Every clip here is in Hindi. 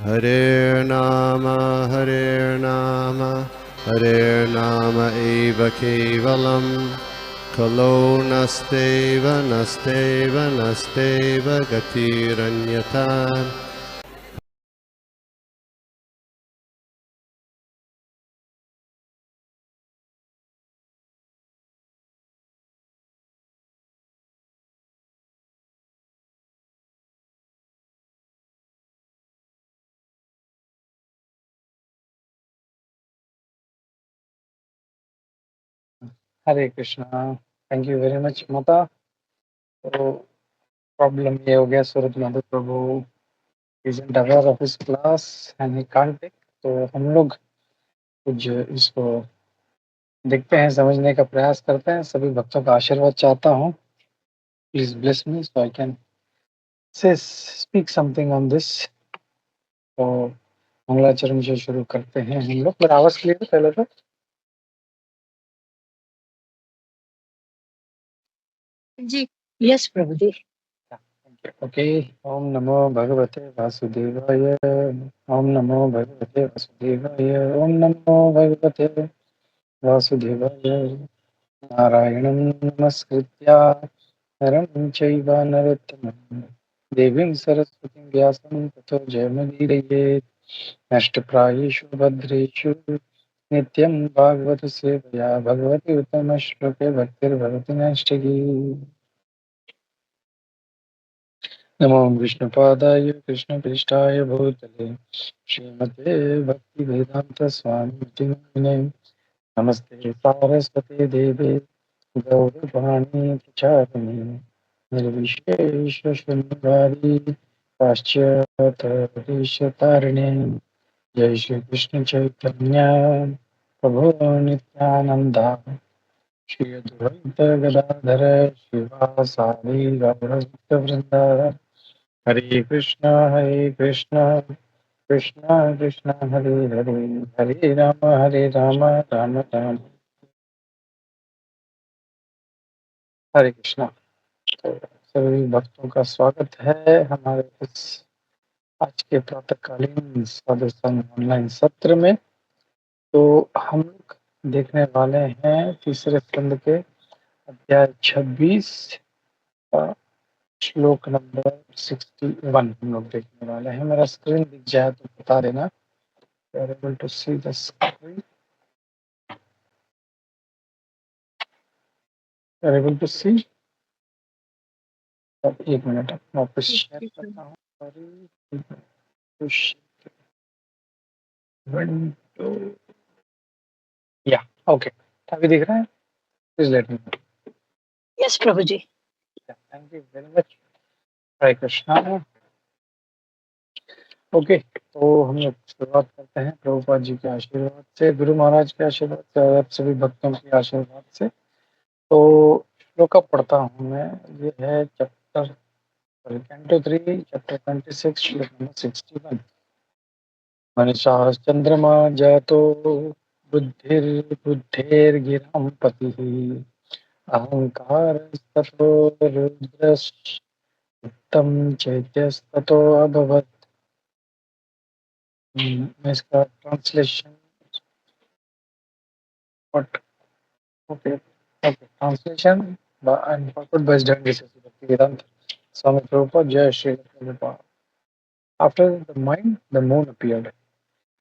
Hare Nama, Hare Nama eva kevalam, Kalo nasteva, nasteva, nasteva gatiranyata. Hare Krishna. Thank you very much माता। तो प्रॉब्लम ये हो गया, सूरज माधव प्रभु isn't aware of his class and he can't take, तो हम लोग कुछ इसको देखते हैं, समझने का प्रयास करते हैं। सभी भक्तों का आशीर्वाद चाहता हूँ। Please bless me so I can say speak something on this. तो मंगलाचरण से शुरू करते हैं हम लोग। मेरा आवाज क्लियर है पहले तो? जी, यस प्रभु जी। ओके। ओम नमो भगवते वासुदेवाय। ओम नमो भगवते वासुदेवाय। ओम नमो भगवते वासुदेवाय। नारायणं नमस्कृत्य नरं चैव नरोत्तमं देवीं सरस्वतीं व्यासं ततो जयमुदीरयेत्। नष्टप्रायेषु भद्रेषु नित्यं भागवत सेवया भगवती उत्तमश्लोके भक्तिर्भवति नष्टगी। नमो विष्णुपादाय कृष्णपृष्ठाय भूतले श्रीमते भक्तिवेदांत स्वामी नामिने। नमस्ते सारस्वती देवे गौरवाणी प्रचारिणे निर्विशेष शून्यवादी पाश्चात्य जय श्री कृष्ण चैतन्य प्रभु नित्यानंदा श्री अद्वैत गदाधर शिवासादि गौरभक्त वृंदा। हरे कृष्णा कृष्णा कृष्णा हरे हरे, हरे राम राम राम हरे कृष्णा। तो सभी भक्तों का स्वागत है हमारे इस आज के प्रातःकालीन साधु संग ऑनलाइन सत्र में। तो हम लोग देखने वाले हैं तीसरे स्कंद के अध्याय 26 का श्लोक नंबर 61 हम लोग देखने वाले हैं। मेरा स्क्रीन दिख जाए तो बता देना। Able to see the screen, able to see. एक मिनट वापस शेयर करता हूँ। या ओके, अभी दिख रहा है? Please let me know. Yes Prabhu ji. Thank you very much. Hare Krishna. Okay, तो हम लोग शुरुआत करते हैं प्रभुपाद जी के आशीर्वाद से, गुरु महाराज के आशीर्वाद से और आप सभी भक्तों के आशीर्वाद से। तो श्लोक पढ़ता हूँ मैं। ये है चैप्टर कैंटो 3 चैप्टर 26 श्लोक नंबर 61। मनीषा चंद्रमा जातो बुद्धिर्बुद्धेर्गिरां पतिः अहंकारस्ततो रुद्रस्तम चैत्यस्ततो अभवत्। मैं इसका translation But okay, okay. Translation and purport based on this is Bhaktivedanta Swami Prabhupada Jai Shri Prabhupada. After the mind, the moon appeared.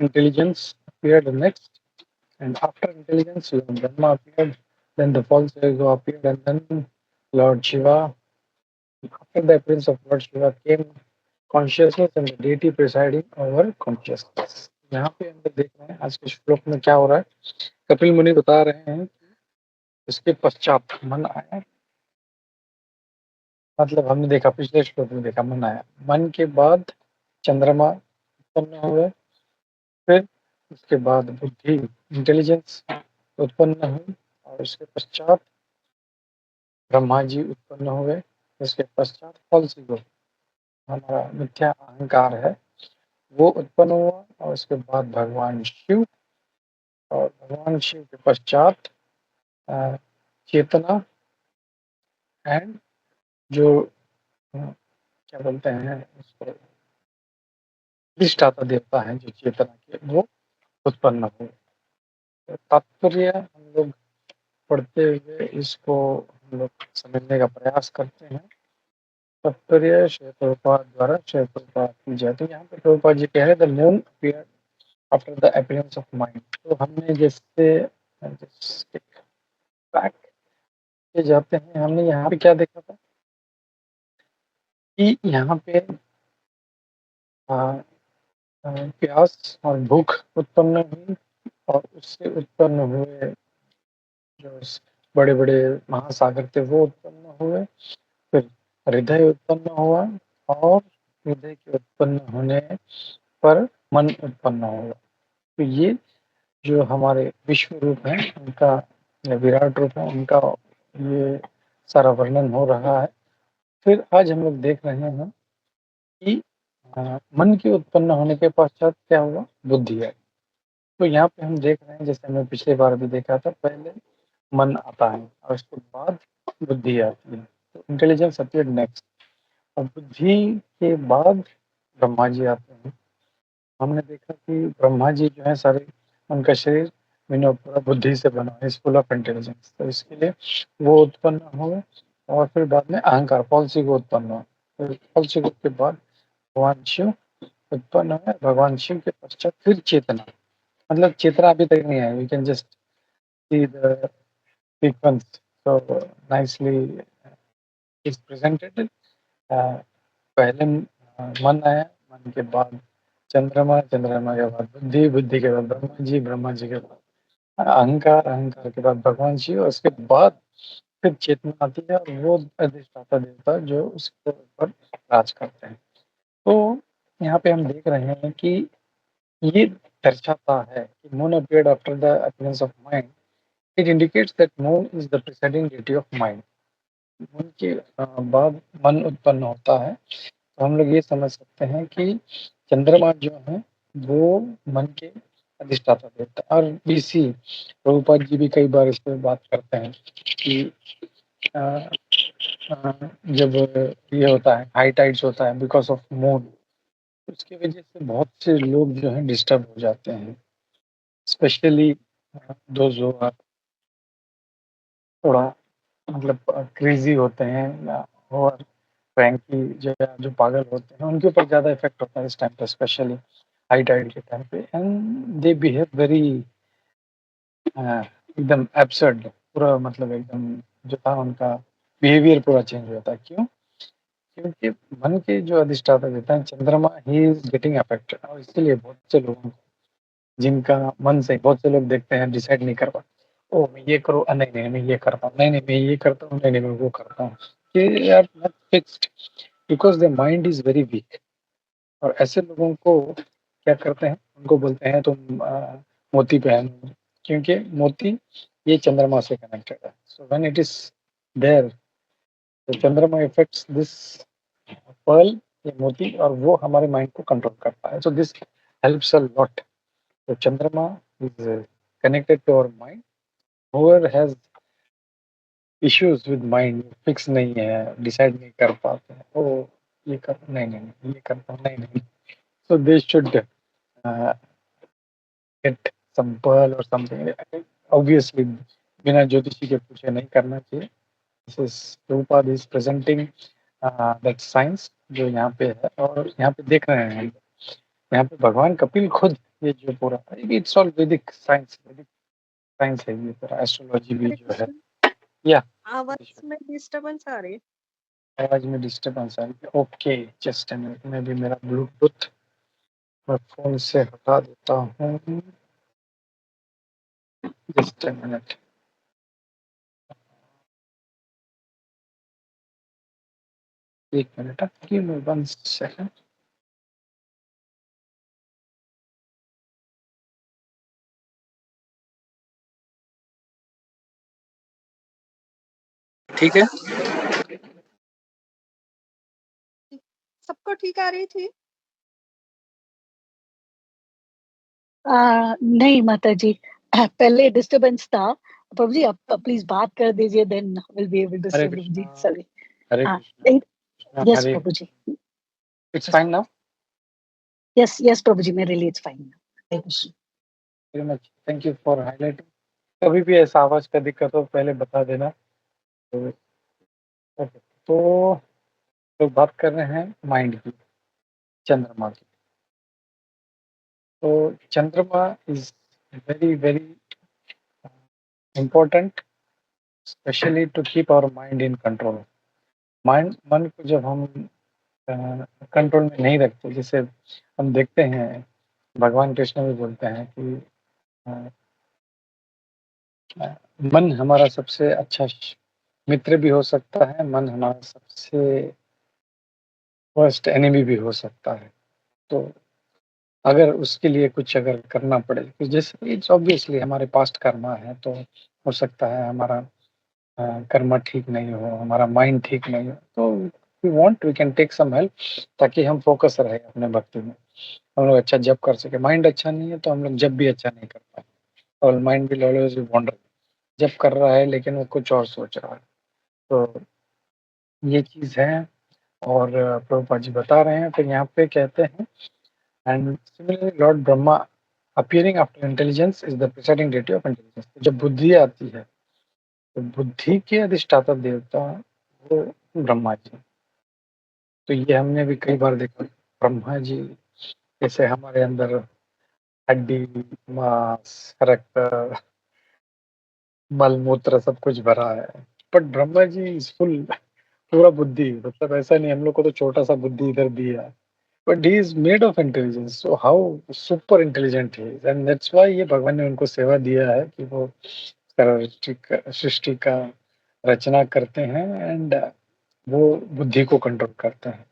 Intelligence appeared next, and after intelligence, Lord Brahma appeared. Then the false ego appeared, and then Lord Shiva. After the appearance of Lord Shiva came consciousness and the deity presiding over consciousness. यहाँ पे हम लोग देख रहे हैं आज के श्लोक में क्या हो रहा है। कपिल मुनि बता रहे हैं इसके पश्चात मन आया। मतलब हमने देखा पिछले श्लोक में देखा मन आया, मन के बाद चंद्रमा उत्पन्न हुए, फिर उसके बाद बुद्धि इंटेलिजेंस उत्पन्न हुई, और उसके पश्चात ब्रह्मा जी उत्पन्न हुए। उसके पश्चात फॉल्स ईगो, हमारा मिथ्या अहंकार है, वो उत्पन्न हुआ। और उसके बाद भगवान शिव, और भगवान शिव के पश्चात चेतना एंड जो क्या बोलते हैं उसको, अधिष्ठाता देवता हैं जो चेतना के, वो उत्पन्न हुए। तो तात्पर्य हम लोग पढ़ते हुए इसको हम लोग समझने का प्रयास करते हैं। तात्पर्य श्रील प्रभुपाद द्वारा श्रील प्रभुपाद की जाए। तो यहाँ पे प्रभुपाद जी कह रहे the moon appeared after the appearance of mind. तो हमने जैसे बैक पे जाते हैं, हमने यहाँ पे क्या देखा था कि यहाँ पे प्यास और भूख उत्पन्न हुई और उससे उत्पन्न हुए जो बड़े बड़े महासागर थे वो उत्पन्न हुए। फिर हृदय उत्पन्न हुआ और हृदय के उत्पन्न होने पर मन उत्पन्न हुआ। तो ये जो हमारे विश्व रूप है उनका, विराट रूप है उनका, ये सारा वर्णन हो रहा है। फिर आज हम लोग देख रहे हैं कि मन के उत्पन्न होने के पश्चात क्या हुआ, बुद्धि आई। तो यहाँ पे हम देख रहे हैं, जैसे हमने पिछले बार भी देखा था, पहले मन आता है और उसके बाद बुद्धि आती है। तो इंटेलिजेंस अपीयर्ड नेक्स्ट, और बुद्धि के बाद ब्रह्मा जी आते हैं। हमने देखा कि ब्रह्मा जी जो है सारे, उनका शरीर पूरा बुद्धि से बना है, फुल ऑफ इंटेलिजेंस। तो इसके लिए वो उत्पन्न हुए और फिर बाद में अहंकार फॉल्स ईगो उत्पन्न हुआ। फिर फॉल्स ईगो के बाद भगवान शिव उत्पन्न हुए। भगवान शिव के पश्चात फिर चेतना, मतलब चेतना अभी तक नहीं आई। We can just see the sequence so nicely is presented. पहले मन आया, मन के बाद चंद्रमा, चंद्रमा के बाद बुद्धि, बुद्धि के बाद ब्रह्मा जी के बाद अहंकार, अहंकार के बाद भगवान शिव, उसके बाद फिर चेतना आती है और वो अधिष्ठाता देवता जो उसके ऊपर राज करते हैं। तो यहाँ पे हम देख रहे हैं कि ये दर्शाता है कि moon appeared after the appearance of mind. It indicates that moon is the presiding deity of mind. Moon के बाद मन उत्पन्न होता है। तो हम लोग ये समझ सकते हैं कि चंद्रमा जो है वो मन के अधिष्ठाता देवता। और बीसी प्रभुपाद जी भी कई बार इस पर बात करते हैं कि जब ये होता है हाई टाइड्स होता है बिकॉज ऑफ मून, उसकी वजह से बहुत से लोग जो है डिस्टर्ब हो जाते हैं। स्पेशली दोज जो थोड़ा मतलब क्रेजी होते हैं और फ्रैंकी जो पागल होते हैं, उनके ऊपर ज़्यादा इफेक्ट होता है इस टाइम पे, स्पेशली हाई टाइड के टाइम पे। एंड दे बिहेव वेरी एकदम एब्सर्ड, पूरा मतलब एकदम जो था उनका बिहेवियर पूरा चेंज हो जाता है। क्यों? क्योंकि मन के जो अधिष्ठाता देता है चंद्रमा, ही इज गेटिंग अफेक्टेड। और इसलिए बहुत से लोगों को, जिनका मन से, बहुत से लोग देखते हैं डिसाइड नहीं कर पाते, ओ मैं ये करूँ, नहीं नहीं मैं ये करता हूँ, नहीं नहीं मैं ये करता हूँ, नहीं नहीं मैं वो करता हूँ। ये are not fixed because the mind is very weak. और ऐसे लोगों को क्या करते हैं, उनको बोलते हैं तुम मोती पहनो, क्योंकि मोती ये चंद्रमा से कनेक्टेड है। So when it is there, तो चंद्रमा इफेक्ट्स दिस पर्ल, ये मोती, और वो हमारे माइंड को कंट्रोल करता है। So this helps a lot. तो चंद्रमा is connected to our mind. whoever has issues with mind, fix नहीं है, डिसाइड नहीं कर पाते हैं, ओ ये कर, नहीं नहीं नहीं, ये करता हूँ, नहीं नहीं, so they should get some pearl or something, obviously बिना ज्योतिषी के पूछे नहीं करना चाहिए। This is Prabhupada is presenting that science जो यहाँ पे है। और यहाँ पे देख रहे हैं हम, यहाँ पे भगवान कपिल खुद, ये जो पूरा इट्स ऑल वैदिक साइंस, वैदिक साइंस है ये पूरा, एस्ट्रोलॉजी भी हरे जो है। कृष्ण, या आवाज में डिस्टरबेंस आ रही है। आवाज में डिस्टर्बेंस आ रही है, ओके जस्ट अ मिनट, मैं भी मेरा ब्लूटूथ मैं फोन से हटा देता हूँ, जस्ट अ मिनट। एक मिनट, गिव मी 1 सेकंड। ठीक है, सबको ठीक आ रही थी। नहीं माता जी, पहले डिस्टरबेंस था। प्रभु जी आप प्लीज बात कर दीजिए, then will be able to Hare see प्रभु जी। कृष्णा, सॉरी। हरे हाँ, कृष्णा, कृष्णा यस हरे, प्रभु जी। It's fine now. Yes, Prabhuji, मेरे लिए it's fine. Very much, thank you for highlighting. कभी भी ऐसा आवाज का दिक्कत हो पहले बता देना। तो ओके, तो बात कर रहे हैं माइंड की, चंद्रमा की। तो चंद्रमा is very very important, specially to keep our mind in control. मन को जब हम कंट्रोल में नहीं रखते, जैसे हम देखते हैं भगवान कृष्ण भी बोलते हैं कि मन हमारा सबसे अच्छा मित्र भी हो सकता है, मन हमारा सबसे वर्स्ट एनिमी भी हो सकता है। तो अगर उसके लिए कुछ अगर करना पड़े, तो जैसे इट्स ऑब्वियसली हमारे पास्ट कर्मा है, तो हो सकता है हमारा कर्मा ठीक नहीं हो, हमारा माइंड ठीक नहीं हो, तो we can take some help, ताकि हम फोकस रहे अपने भक्ति में, हम लोग अच्छा जब कर सके। माइंड अच्छा नहीं है तो हम लोग जब भी अच्छा नहीं कर पाए, और माइंड भी ऑलवेज वॉन्डर, जब कर रहा है लेकिन वो कुछ और सोच रहा है। तो ये चीज है, और प्रभुपाद जी बता रहे हैं। फिर यहाँ पे कहते हैं, and similarly Lord Brahma appearing after intelligence is the presiding deity of intelligence. जब बुद्धि आती है तो बुद्धि के अधिष्ठाता देवता वो ब्रह्मा जी। तो ये हमने भी कई बार देखा, ब्रह्मा जी जैसे हमारे अंदर हड्डी, मांस, रक्त, मल मूत्र सब कुछ भरा है, but Brahma ji is full, पूरा बुद्धि, मतलब ऐसा नहीं हम लोग को तो छोटा सा बुद्धि इधर दिया है, but he is made of intelligence, so how super intelligent he is, and that's why ये भगवान ने उनको सेवा दिया है कि वो सृष्टि का रचना करते हैं, एंड वो बुद्धि को कंट्रोल करते हैं।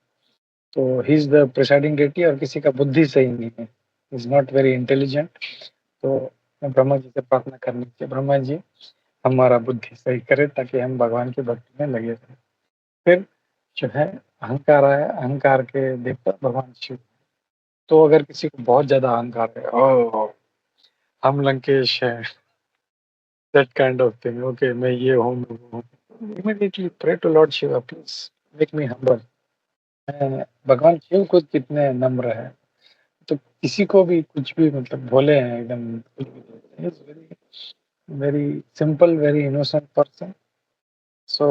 तो he is the presiding deity, और किसी का बुद्धि सही नहीं है, इज नॉट वेरी इंटेलिजेंट। तो ब्रह्मा जी से प्रार्थना करनी चाहिए, ब्रह्मा जी हमारा बुद्धि सही करे ताकि हम भगवान की भक्ति में लगे रहें। फिर जो है अहंकार आया, अहंकार के देवता भगवान शिव। तो अगर किसी को बहुत ज्यादा अहंकार है, ओ हम लंकेश हैं, that kind of thing, okay मैं ये हूँ, मैं वो हूँ, immediately pray to lord Shiva, please make me humble. भगवान शिव खुद कितने नम्र है, तो किसी को भी कुछ भी मतलब भोले हैं एकदम, very very simple, very innocent person. So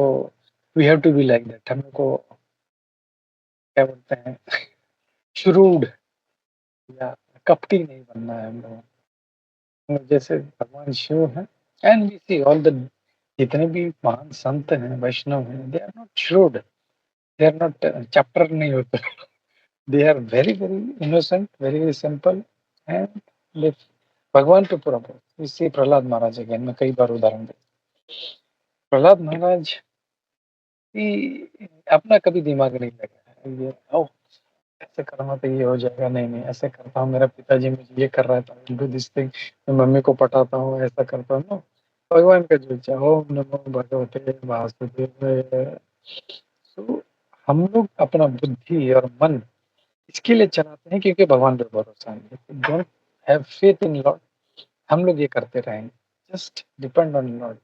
we have to be like that. हमको क्या बोलते हैं, श्रूड या कपटी नहीं बनना है हम लोगों को, जैसे भगवान शिव हैं। And we see all the जितने भी महान संत हैं, वैष्णव हैं, they are not shrewd, they are not chapter नहीं होते, they are very very innocent, very very simple, and भगवान पे पूरा भरोसा। इसी प्रहलाद महाराज, अगेन मैं कई बार उदाहरण दे, प्रहलाद महाराज की अपना कभी दिमाग नहीं लगा है, ये ओ ऐसे करूँगा तो ये हो जाएगा, नहीं नहीं ऐसे करता हूँ, मेरा पिताजी मुझे ये कर रहा था, डू दिस थिंग, मैं मम्मी को पटाता हूँ, ऐसा करता हूँ ना, भगवान का जो इच्छा, ओम नमो भगवते वासुदेवाय। तो हम लोग अपना बुद्धि और मन इसके लिए चलाते हैं क्योंकि भगवान पे भरोसा है। Don't have faith in lord, हम लोग ये करते रहेंगे, just depend on lord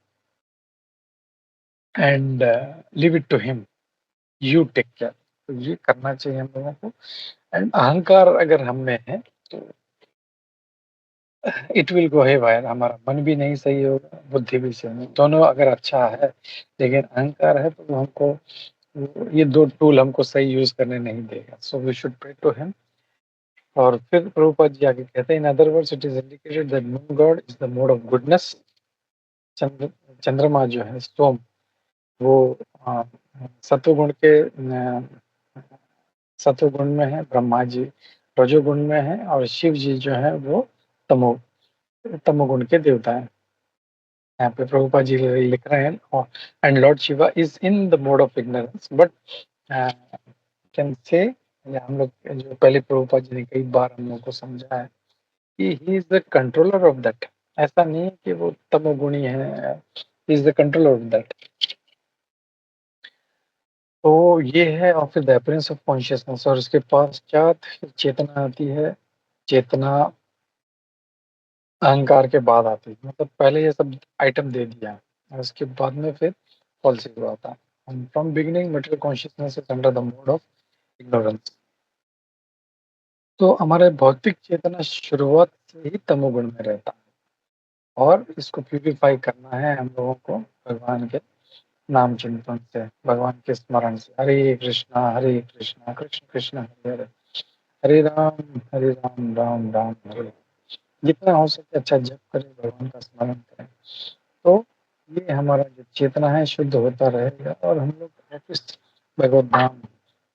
and leave it to him, you take care. तो ये करना चाहिए हम लोगों को। एंड अहंकार अगर हम में है तो इट विल गो हेवायर, हमारा मन भी नहीं सही होगा, बुद्धि भी सही नहीं, दोनों अगर अच्छा है, लेकिन अहंकार है तो वो हमको, ये दो टूल हमको सही यूज करने नहीं देगा। So we should pray to him. और फिर प्रभुपाद जी आगे कहते हैं, in other words it is indicated that moon god is the mode of goodness. चंद्रमा जो है सोम, वो सत्वगुण के सत्वगुण में है, ब्रह्मा जी रजोगुण में है, और शिव जी जो है वो तमो तमोगुण के देवता हैं। यहाँ पे प्रभुपाद जी लिख रहे हैं, and Lord Shiva is in the mode of ignorance, but can say, हम लोग जो पहले प्रभुपाद जी ने कई बार हम लोग को समझा है कि he is the controller of that. ऐसा नहीं है कि वो तमोगुणी है, he is the controller of that. तो ये है of the appearance of consciousness, और इसके पश्चात चेतना आती है। चेतना अहंकार के बाद आती है, मतलब पहले ये सब आइटम दे दिया है, और उसके बाद में फिर फॉल्सिव आता है। From beginning material consciousness is under the mode of ignorance. तो हमारे भौतिक चेतना शुरुआत से ही तमोगुण में रहता है और इसको प्यूरिफाई करना है हम लोगों को भगवान के नाम चिंतन से, भगवान के स्मरण से। हरे कृष्णा कृष्ण कृष्ण हरे हरे, हरे राम राम राम हरे हरे। जितना हो सके अच्छा जप करें, भगवान का स्मरण करें, तो ये हमारा जो चेतना है शुद्ध होता रहेगा और हम लोग वापिस भगवत धाम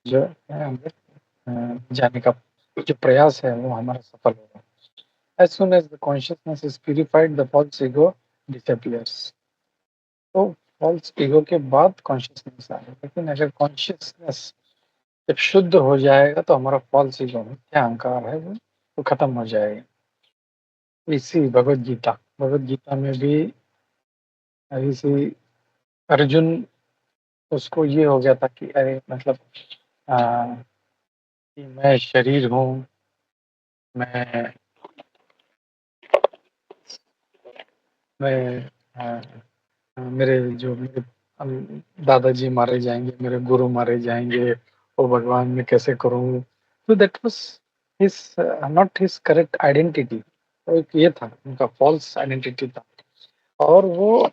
जो है हम लोग जाने का जो प्रयास है वो हमारा सफल होगा। As soon as the consciousness is purified, the false ego disappears. तो false ego के बाद consciousness आएगा, लेकिन अगर consciousness जब शुद्ध हो जाएगा तो हमारा false ego में क्या अहंकार है वो खत्म हो जाएगा। इसी भगवत गीता में भी इसी अर्जुन उसको ये हो गया था कि अरे मतलब कि मैं शरीर हूँ, मैं मैं मेरे दादाजी मारे जाएंगे, मेरे गुरु मारे जाएंगे, वो भगवान मैं कैसे करूँ। तो that was his not his correct identity. तो एक ये था उनका फॉल्स आइडेंटिटी था और वो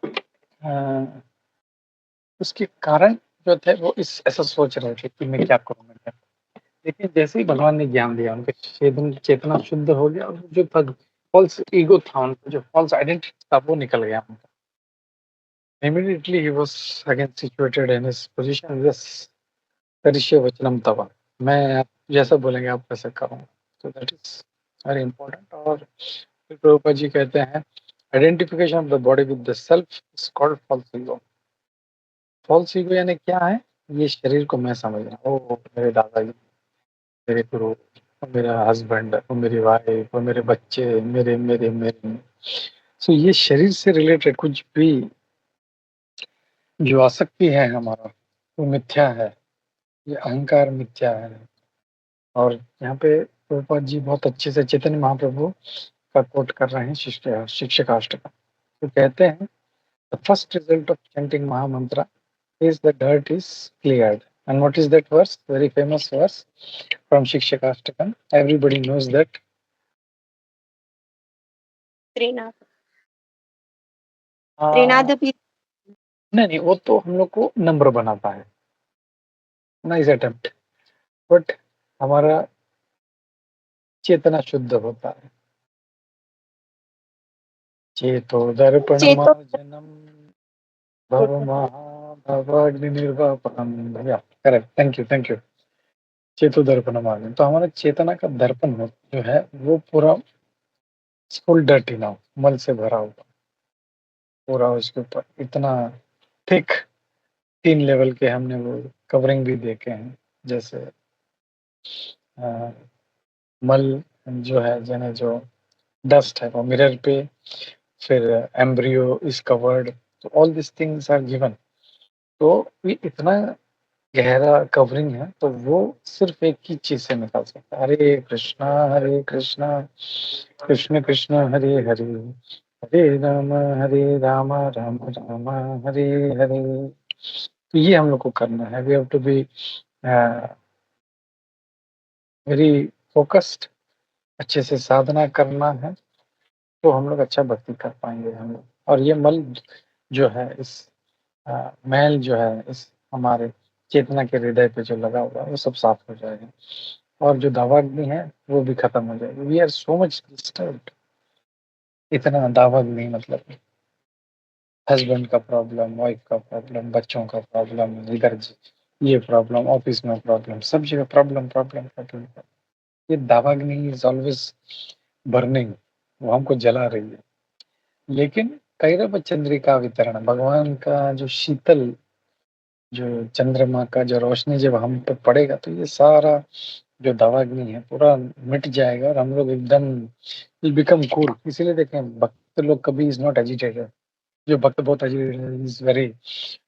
उसके कारण जो थे वो इस ऐसा सोच रहे थे कि मैं क्या करूँ मैं क्या करूँ। लेकिन जैसे ही भगवान ने ज्ञान दिया उनके चेतना शुद्ध हो गया और जो फॉल्स ईगो था उनका, जो फॉल्स आइडेंटिटी था वो निकल गया उनका। Immediately he was again situated in his position. Yes, करिष्ये वचनम तव। मैं आप जैसा बोलेंगे आप वैसा करूँगा। तो दैट इज वेरी इंपॉर्टेंट। और फिर प्रभुपाद जी कहते हैं identification of the body with the self is called false ego. False ego यानी क्या है? ये शरीर को मैं समझ रहा हूँ, ओ मेरे दादाजी, मेरे गुरु, वो मेरा हस्बैंड, वो मेरी वाइफ, वो मेरे बच्चे, मेरे सो ये शरीर से रिलेटेड कुछ भी जो आसक्ति है हमारा वो मिथ्या है, ये अहंकार मिथ्या है। और यहाँ पे प्रभुपाद जी बहुत अच्छे से चैतन्य महाप्रभु का कोट कर रहे हैं शिक्षकाष्टकम। तो कहते हैं the first result of chanting महामंत्र is the dirt is cleared. And what is that verse? Very famous verse from Shikshakastakam. Everybody knows that. त्रिनाद नहीं भी नहीं, वो तो हम लोग को नम्र बनाता है, नाइस अटेम्प्ट, बट हमारा चेतना शुद्ध होता है। चेतो दर्पण चेतो मार्जनम भव महाभवाग्निर्वापनम। भैया करेक्ट, थैंक यू। चेतो दर्पण मार्जन, तो हमारा चेतना का दर्पण जो है वो पूरा फुल डर्टी ना हो, मल से भरा हुआ पूरा, उसके ऊपर इतना थिक 3 लेवल के हमने वो कवरिंग भी देखे हैं। जैसे मल जो है जने जो डस्ट है वो मिरर पे, फिर एम्ब्रियो इज कवर्ड, तो all this things are given. तो ये इतना गहरा कवरिंग है तो वो सिर्फ एक ही चीज से निकाल सकता है, हरे कृष्णा कृष्ण कृष्ण हरे हरे, हरे राम राम राम हरे हरे। तो ये हम लोग को करना है। We have to be very focused, अच्छे से साधना करना है तो हम लोग अच्छा भक्ति कर पाएंगे हम लोग। और ये मल जो है इस मैल जो है इस हमारे चेतना के हृदय पे जो लगा हुआ है वो सब साफ हो जाएगा और जो दावाग्नि है वो भी खत्म हो जाएगी। We are so much disturbed, इतना दावाग्नि मतलब हस्बैंड का प्रॉब्लम, वाइफ का प्रॉब्लम, बच्चों का प्रॉब्लम, इधर ये प्रॉब्लम, ऑफिस में प्रॉब्लम, सब जगह प्रॉब्लम प्रॉब्लम प्रॉब्लम। ये दावाग्नि इज ऑलवेज बर्निंग, वो हमको जला रही है। लेकिन कैरव चंद्रिका वितरण, भगवान का जो शीतल जो चंद्रमा का जो रोशनी जब हम पे पड़ेगा तो ये सारा जो दावाग्नि है पूरा मिट जाएगा और हम लोग एकदम विल बिकम कूल। इसीलिए देखें भक्त लोग कभी इज नॉट एजिटेटेड, जो भक्त बहुत एजिटेटेड इज वेरी,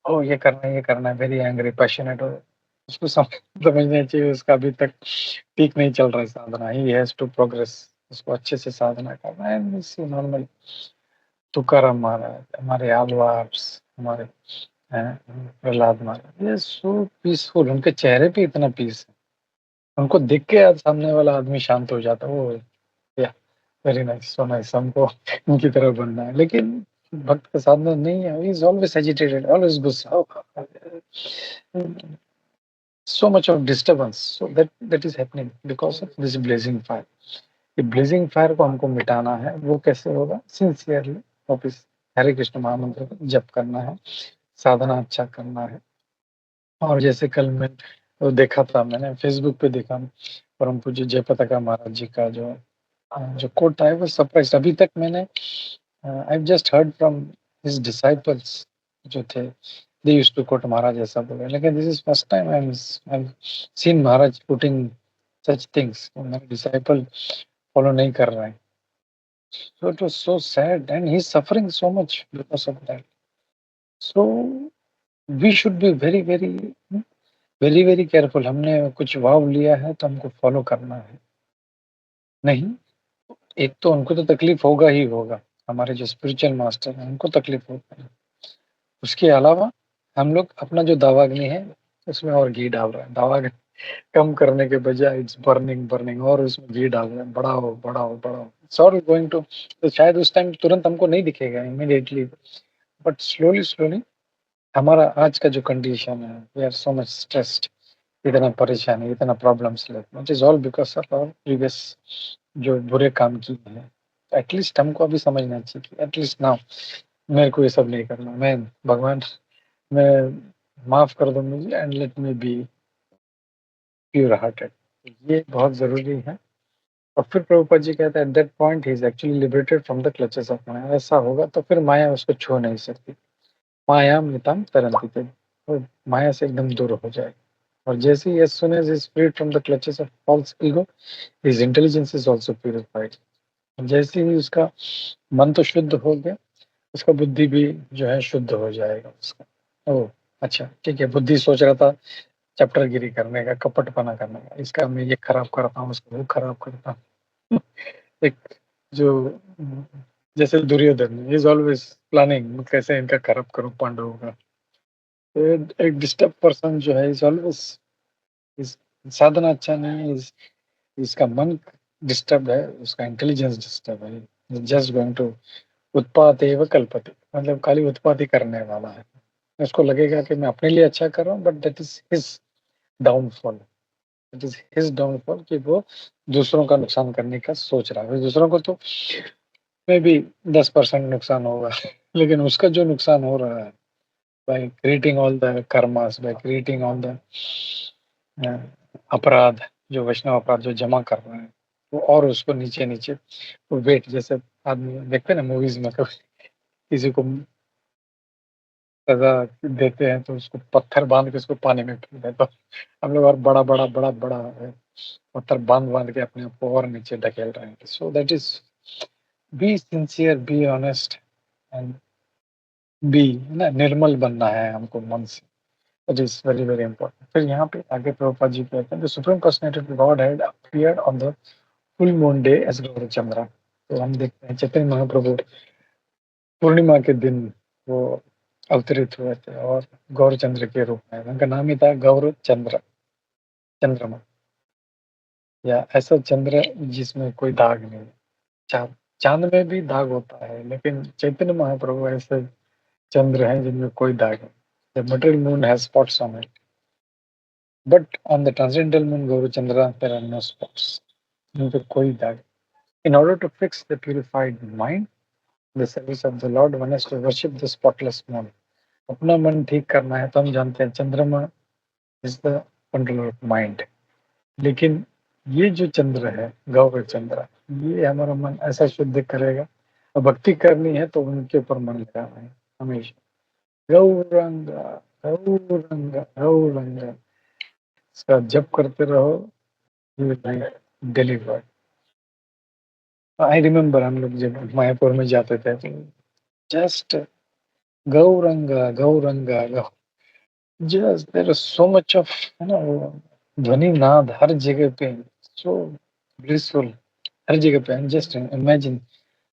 ओ ये करना है, वेरी एंग्री पैशनेट हो, उसको समझना चाहिए उसका अभी तक ठीक नहीं चल रहा है साधना, ही हैज टू प्रोग्रेस, उसको अच्छे से साधना करना है। नॉर्मल तुकाराम महाराज, हमारे आलवार्स, हमारे प्रहलाद महाराज, ये सो पीसफुल, उनके चेहरे पे इतना पीस है, उनको देख के आज सामने वाला आदमी शांत हो जाता, वो या वेरी नाइस, सो नाइस, हमको उनकी तरह बनना है। लेकिन भक्त के साथ में नहीं है, he is always agitated, always गुस्सा, so much of disturbance, so that is happening because of this blazing fire. ये ब्लेजिंग फायर को हमको मिटाना है, वो कैसे होगा? सिंसियरली वापिस हरे कृष्ण महामंत्र को जप करना है, साधना अच्छा करना है। और जैसे कल मैं देखा था, मैंने फेसबुक पे देखा, परम पूज्य जयपताका महाराज जी का जो कोट था, वो सरप्राइज। अभी तक मैंने I just heard from his disciples जो थे, दे यूज्ड टू कोट महाराज ऐसा बोले, लेकिन this is first time I have seen Maharaj putting such things. मेरे डिसाइपल फॉलो नहीं कर रहे हैं, so it was so sad and he's suffering so much because of that. So we should be very careful. हमने कुछ वाव लिया है तो हमको फॉलो करना है। नहीं, एक तो उनको तो तकलीफ होगा ही होगा, हमारे जो स्पिरिचुअल मास्टर हैं उनको तकलीफ होगा। उसके अलावा हम लोग अपना जो दावाग्नि है उसमें और घी डाल रहे हैं। दावाग्नि कम करने के बजाय इट्स बर्निंग और उसमें घी डाल रहे हैं, बढ़ाओ। इट्स ऑल गोइंग टू, तो शायद उस टाइम तुरंत हमको नहीं दिखेगा इमीडिएटली, बट स्लोली हमारा आज का जो कंडीशन है, we are so much stressed, इतना परेशानी, इतना problems, it is all because of our previous जो बुरे काम किए हैं। एटलीस्ट हमको अभी समझना चाहिए कि एटलीस्ट नाउ मेरे को ये सब नहीं करना, मैं भगवान, मैं माफ कर दो मुझे and let me be pure hearted. ये बहुत जरूरी है। और फिर प्रभुपाद जी कहते हैं at that point he is actually liberated from the clutches of maya. ऐसा होगा तो फिर माया उसको छू नहीं सकती। माया मिताम तरंती थे, वो माया से एकदम दूर हो जाए। और जैसे ही as soon as he is freed from the clutches of false ego, his intelligence is also purified. जैसे ही उसका मन तो शुद्ध हो गया, उसका बुद्धि भी जो है शुद्ध हो जाएगा उसका। ओह अच्छा ठीक है, बुद्धि सोच रहा था चपटरगिरी करने का, कपटपना करने का, इसका मैं ये खराब करता हूँ, उसका वो खराब करता हूँ। एक जो जैसे दुर्योधन इज ऑलवेज प्लानिंग कैसे इनका खराब करूं पांडवों का। तो एक डिस्टर्ब पर्सन जो है इज ऑलवेज इस साधना अच्छा नहीं है, इसका मन डिस्टर्ब है, उसका इंटेलिजेंस डिस्टर्ब है, जस्ट गोइंग टू उत्पात एव कल्पते, मतलब खाली उत्पात ही करने वाला है। उसको लगेगा कि मैं अपने लिए अच्छा कर रहा हूँ, but that is his downfall, it is his downfall कि वो दूसरों का नुकसान करने का सोच रहा है। दूसरों को तो में भी 10% नुकसान होगा, लेकिन उसका जो नुकसान हो रहा है by creating all the karmas, by creating all the अपराध, जो वैष्णव अपराध जो जमा कर रहे हैं, वो और उसको नीचे नीचे वो वेट, जैसे आदमी देखते हैं ना मूवीज में, कभी किसी को सजा देते हैं तो उसको पत्थर बांध के उसको पानी में फेंक देते, तो हम लोग और बड़ा पत्थर बांध बांध के अपने आप को और नीचे ढकेल रहे हैं। So that is be sincere, be honest and be ना, निर्मल बनना है हमको मन से। It is very important. फिर यहाँ पे आगे प्रभुपाद जी कहते हैं the supreme personality of god had appeared on the full moon day as Gaurachandra. तो हम देखते हैं चैतन्य महाप्रभु पूर्णिमा के दिन वो अवतरित हुए थे और गौरचंद्र के रूप में, उनका नाम ही था गौर चंद्र, चंद्रमा, या ऐसा चंद्र जिसमें कोई दाग नहीं। चांद, चांद में भी दाग होता है, लेकिन चैतन्य महाप्रभु ऐसे चंद्र हैं जिनमें कोई दाग नहीं। The material moon has spots on it, but on the transcendental moon Gaurachandra there are no spots, उनपे कोई दाग। In order to fix the purified mind, the service of the Lord, one has to worship the spotless moon. अपना मन ठीक करना है तो हम जानते हैं चंद्रमा is the controller of mind, लेकिन ये जो चंद्र है गौर चंद्र, ये हमारा मन ऐसा शुद्ध करेगा। और भक्ति करनी है तो उनके ऊपर मन लगाना है हमेशा। गौरंग गौरंग गौरंग, इसका जप करते रहो, you will be delivered. I remember हम लोग जब मायापुर में जाते थे तो जस्ट गौरंगा गौरंगा गौ, just there is so much of, है ना, वो ध्वनि नाद हर जगह पे, सो ब्लिसफुल हर जगह पे। जस्ट इमेजिन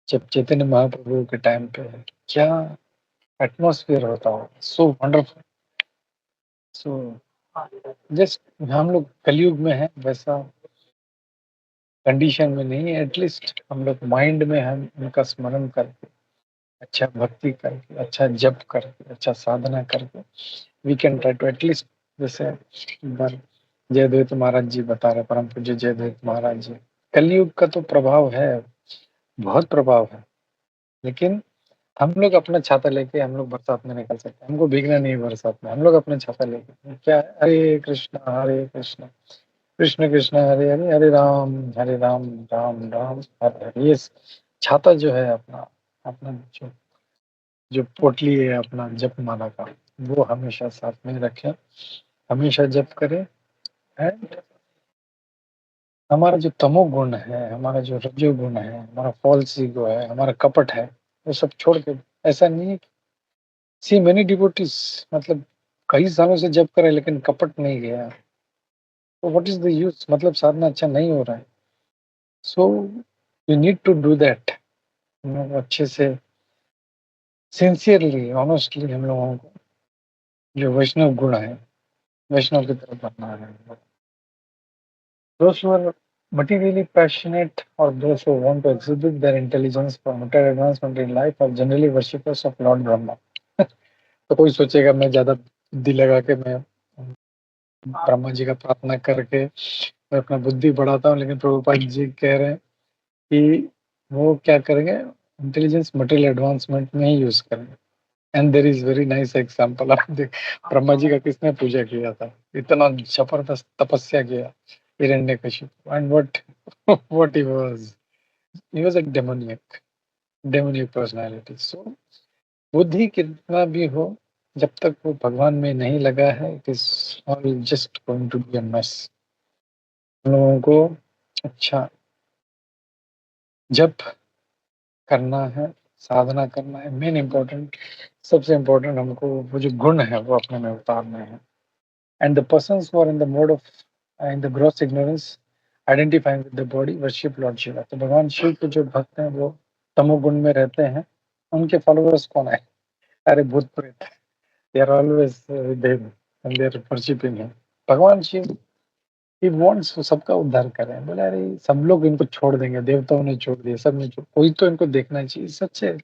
जब चैतन्य महाप्रभु के टाइम पे क्या एटमॉस्फेयर होता हो, सो वंडरफुल। सो जस्ट हम लोग कलयुग में हैं, वैसा कंडीशन में नहीं है। एटलीस्ट हम लोग माइंड में हम उनका स्मरण करके, अच्छा भक्ति करके, अच्छा जप करके, अच्छा साधना करके we can try to at least, जैसे जयद्वैत महाराज जी बता रहे, परम पूज्य जयद्वैत महाराज जी, कलयुग का तो प्रभाव है, बहुत प्रभाव है, लेकिन हम लोग अपना छाता लेके हम लोग बरसात में निकल सकते हैं। हमको भीगना नहीं है बरसात में, हम लोग अपना छाता लेके क्या है, हरे कृष्णा कृष्ण कृष्ण हरे हरे, हरे राम राम राम हरे हरे। ये छाता जो है अपना, अपना जो जो पोटली है अपना जप माला का, वो हमेशा साथ में रखें, हमेशा जप करें। एंड हमारा जो तमो गुण है, हमारा जो रजो गुण है, हमारा फॉल्स ईगो है, हमारा कपट है, वो सब छोड़ के, ऐसा नहीं है सी मेनी डिवोटीज, मतलब कई सालों से जप करे लेकिन कपट नहीं गया, तो व्हाट इज द यूज, मतलब साधना अच्छा नहीं हो रहा है। So you need to do that. हम लोग अच्छे से सिंसियरली ऑनेस्टली हम लोगों को जो वैष्णव गुण है, वैष्णव की तरफ बढ़ना है। Those who are materially passionate or those who want to exhibit their intelligence for better advancement in life are generally worshippers of Lord Brahma. तो कोई सोचेगा मैं ज्यादा बुद्धि लगा के मैं ब्रह्मा जी का प्रार्थना करके मैं अपना बुद्धि बढ़ाता हूँ, लेकिन प्रभुपाद जी कह रहे हैं कि वो क्या करेंगे, इंटेलिजेंस मटेरियल एडवांसमेंट में ही यूज करेंगे। And there is very nice example, आप देख ब्रह्मा जी का किसने पूजा किया था, इतना जबरदस्त तपस्या किया Hiranyakashipu, and what he was a demoniac personality. So बुद्धि कितना भी हो, जब तक वो भगवान में नहीं लगा है, it is all just going to be a mess. हम लोगों को अच्छा जप करना है, साधना करना है, मेन इम्पोर्टेंट, सबसे इम्पोर्टेंट हमको वो जो गुण है वो अपने में उतारने हैं। And the persons who are in the mode of in the gross ignorance identifying with the body worship lord Shiva. तो भगवान शिव के जो भक्त हैं वो तमोगुण में रहते हैं, उनके फॉलोअर्स कौन है, अरे भूत प्रेत, they are always with him and they are worshipping him. भगवान शिव ही वांट्स वो सबका उद्धार करें, बोले अरे सब लोग इनको छोड़ देंगे, देवताओं ने छोड़ दिया, सब ने छोड़, कोई तो इनको देखना चाहिए, सच्चे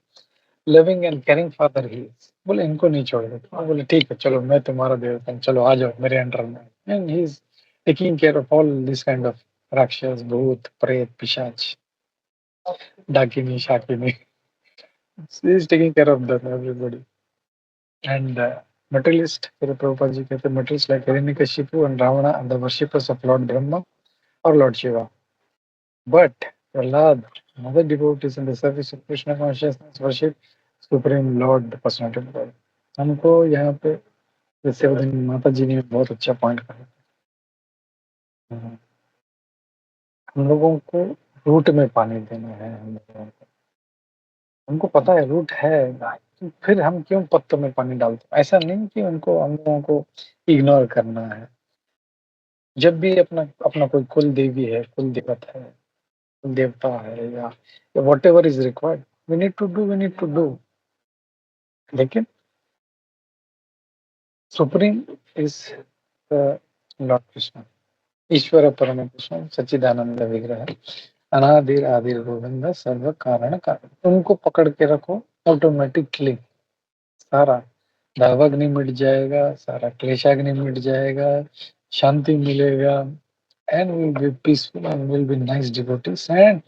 loving and caring father he is, बोले इनको नहीं छोड़ देते। वो बोले ठीक है चलो मैं तुम्हारा देवता हूँ, चलो आ जाओ मेरे अंडर में। And he is taking care of all this kind of राक्षस, भूत प्रेत पिशाच, डाकिनी Shakini, he is taking care of them everybody. And materialist, फिर प्रभुपाद जी कहते हैं materialists like Hiranyakashipu and Ravana are the worshippers of Lord Brahma or Lord Shiva. But Prahlad and other devotees in the service of Krishna consciousness worship Supreme Lord, the personality of God. हमको यहाँ पे जैसे वो दिन माता जी ने बहुत अच्छा पॉइंट कहा, हम लोगों को रूट में पानी देना है, हम लोगों को, हमको पता है रूट है, तो फिर हम क्यों पत्तों में पानी डालते हैं, ऐसा नहीं कि उनको हम लोगों को इग्नोर करना है। जब भी अपना अपना कोई कुल देवी है, कुल देवता है, कुल देवता है, या whatever is required we need to do, लेकिन सुप्रीम इज लॉर्ड कृष्ण, ईश्वर परम कृष्ण सच्चिदानंद विग्रह, अनादिर आदिर गोविंद सर्व कारण कारण, उनको पकड़ के रखो, ऑटोमेटिकली सारा दावाग्नि मिट जाएगा, सारा क्लेशाग्नि मिट जाएगा, शांति मिलेगा, and we'll be peaceful and we'll be nice devotees, and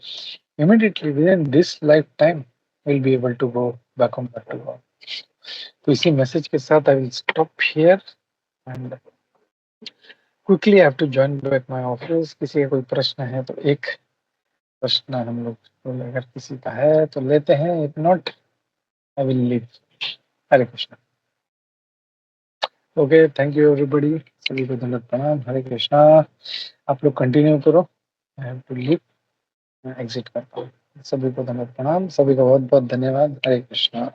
immediately within this lifetime we'll be able to go back home back to God. तो इसी मैसेज के साथ I will stop here and quickly I have to join back my office. किसी का कोई प्रश्न है तो एक प्रश्न हम लोग तो अगर किसी का है तो लेते हैं, if not I will leave. Hare Krishna. Okay, thank you everybody, सभी को धन्यवाद प्रणाम, हरे कृष्णा। आप लोग कंटिन्यू करो, आई हैव टू लीव, मैं एग्जिट करता हूँ। सभी को धन्यवाद प्रणाम, सभी को बहुत बहुत धन्यवाद, हरे कृष्णा।